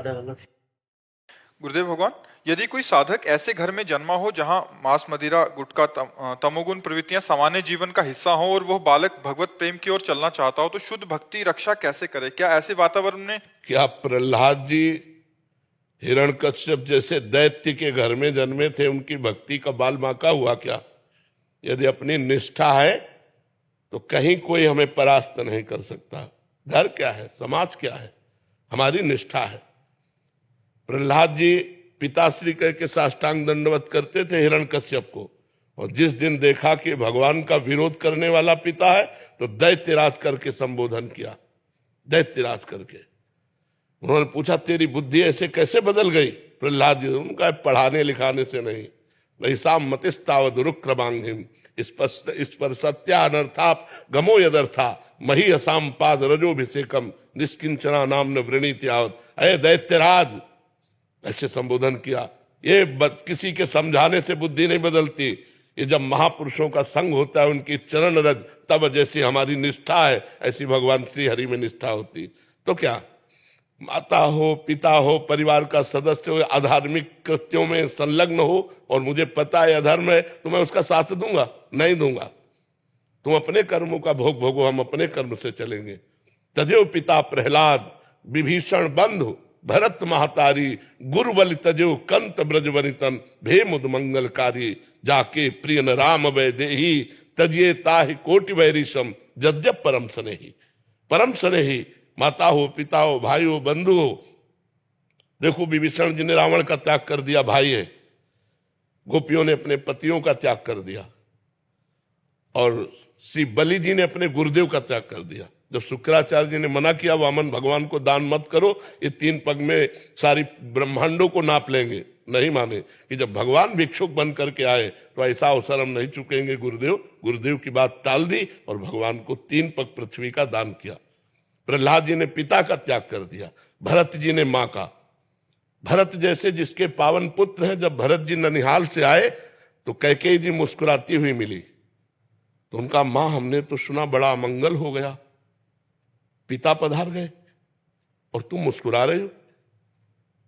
गुरुदेव भगवान, यदि कोई साधक ऐसे घर में जन्मा हो जहां मांस मदिरा गुटखा तमोगुण प्रवृत्तियां सामान्य जीवन का हिस्सा हो और वह बालक भगवत प्रेम की ओर चलना चाहता हो, तो शुद्ध भक्ति रक्षा कैसे करे? क्या ऐसे वातावरण में क्या प्रहलाद जी हिरण्यकश्यप जैसे दैत्य के घर में जन्मे थे, उनकी भक्ति का बाल बांका हुआ क्या? यदि अपनी निष्ठा है तो कहीं कोई हमें परास्त नहीं कर सकता। घर क्या है, समाज क्या है, हमारी निष्ठा है। प्रहलाद जी पिताश्री कह के साष्टांग दंडवत करते थे हिरण्यकश्यप को, और जिस दिन देखा कि भगवान का विरोध करने वाला पिता है तो दैत्यराज करके संबोधन किया। दैत्यराज करके उन्होंने पूछा, तेरी बुद्धि ऐसे कैसे बदल गई? प्रहलाद जी उनका पढ़ाने लिखाने से नहीं साम मतिस्तावद रुक्रमांगिम इस पर सत्या अनर्थाप गमो यदर्था मही असाम पाद रजोभिषेकम निष्किंचना नाम न वृणीत्यावत। अरे दैत्यराज, ऐसे संबोधन किया। ये किसी के समझाने से बुद्धि नहीं बदलती। ये जब महापुरुषों का संग होता है, उनकी चरण रज, तब जैसी हमारी निष्ठा है ऐसी भगवान श्री हरि में निष्ठा होती। तो क्या माता हो, पिता हो, परिवार का सदस्य हो, अधार्मिक कृत्यों में संलग्न हो और मुझे पता है अधर्म है, तो मैं उसका साथ दूंगा? नहीं दूंगा। तुम अपने कर्मों का भोग भोगो, हम अपने कर्म से चलेंगे। तजो पिता प्रहलाद विभीषण बंधु भरत महतारी गुरु बलि तजो कंत ब्रज वनितन भे मुद मंगलकारी जाके प्रिय न राम वै देही तजिए ताहि कोटि वैरिशम जद्यप परम स्नेही। परम स्नेही माता हो, पिता हो, भाई हो, बंधु हो। देखो विभीषण जी ने रावण का त्याग कर दिया, भाई है। गोपियों ने अपने पतियों का त्याग कर दिया, और श्री बलि जी ने अपने गुरुदेव का त्याग कर दिया। जब शुक्राचार्य जी ने मना किया वामन भगवान को दान मत करो, ये 3 पग में सारी ब्रह्मांडों को नाप लेंगे, नहीं माने। कि जब भगवान भिक्षुक बन करके आए तो ऐसा अवसर हम नहीं चुकेंगे। गुरुदेव की बात टाल दी और भगवान को 3 पग पृथ्वी का दान किया। प्रहलाद जी ने पिता का त्याग कर दिया, भरत जी ने माँ का। भरत जैसे जिसके पावन पुत्र हैं, जब भरत जी ननिहाल से आए तो कैकेयी जी मुस्कुराती हुई मिली, तो उनका मां हमने तो सुना बड़ा अमंगल हो गया, पिता पधार गए और तुम मुस्कुरा रहे हो,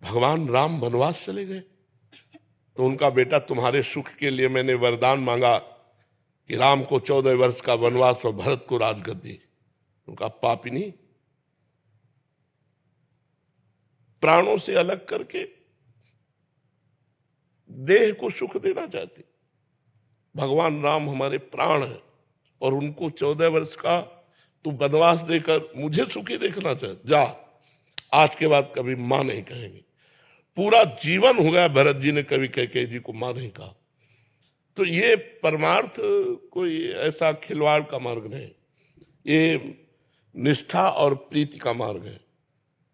भगवान राम वनवास चले गए। तो उनका बेटा, तुम्हारे सुख के लिए मैंने वरदान मांगा कि राम को 14 वर्ष का वनवास और भरत को राजगद्दी। उनका पापिनी प्राणों से अलग करके देह को सुख देना चाहते। भगवान राम हमारे प्राण हैं और उनको 14 वर्ष का तू वनवास देकर मुझे सुखी देखना चाहते। जा, आज के बाद कभी मां नहीं कहेंगे। पूरा जीवन हो गया भरत जी ने कभी कैकेयी जी को मां नहीं कहा। तो ये परमार्थ कोई ऐसा खिलवाड़ का मार्ग नहीं, ये निष्ठा और प्रीति का मार्ग है।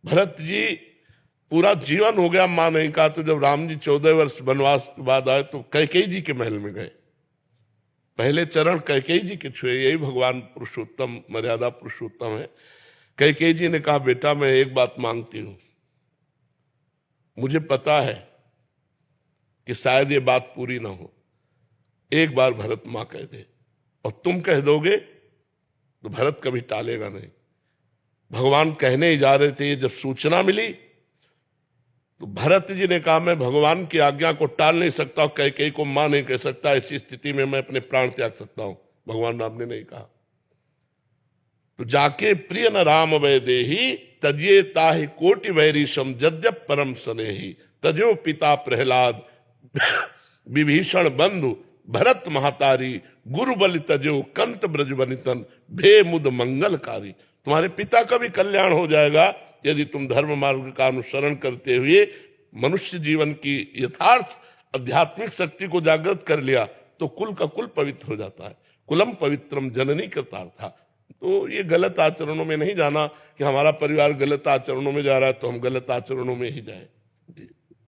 भरत जी पूरा जीवन हो गया मां नहीं कहा, तो जब राम जी 14 वर्ष वनवास के बाद आए तो कैकेयी जी के महल में गए। पहले चरण कैकेयी जी के छुए। यही भगवान पुरुषोत्तम, मर्यादा पुरुषोत्तम है। कैकेयी जी ने कहा, बेटा मैं एक बात मांगती हूं, मुझे पता है कि शायद ये बात पूरी ना हो, एक बार भरत मां कह दे और तुम कह दोगे तो भरत कभी टालेगा नहीं। भगवान कहने ही जा रहे थे, जब सूचना मिली तो भरत जी ने कहा, मैं भगवान की आज्ञा को टाल नहीं सकता, कैकेयी को मां नहीं कह सकता, ऐसी स्थिति में मैं अपने प्राण त्याग सकता हूं। भगवान राम ने नहीं कहा। तो जाके प्रिय न राम वै देही तजिए ताहि कोटि वैरिशम जद्यप परम स्नेही तजो पिता प्रहलाद विभीषण बंधु भरत महतारी गुरु बलि तजो कंत ब्रज वनितन भे मुद मंगलकारी। तुम्हारे पिता का भी कल्याण हो जाएगा यदि तुम धर्म मार्ग का अनुसरण करते हुए मनुष्य जीवन की यथार्थ आध्यात्मिक शक्ति को जागृत कर लिया तो कुल का कुल पवित्र हो जाता है। कुलम पवित्रम जननी कृतार्था। तो ये गलत आचरणों में नहीं जाना कि हमारा परिवार गलत आचरणों में जा रहा है तो हम गलत आचरणों में ही जाएं।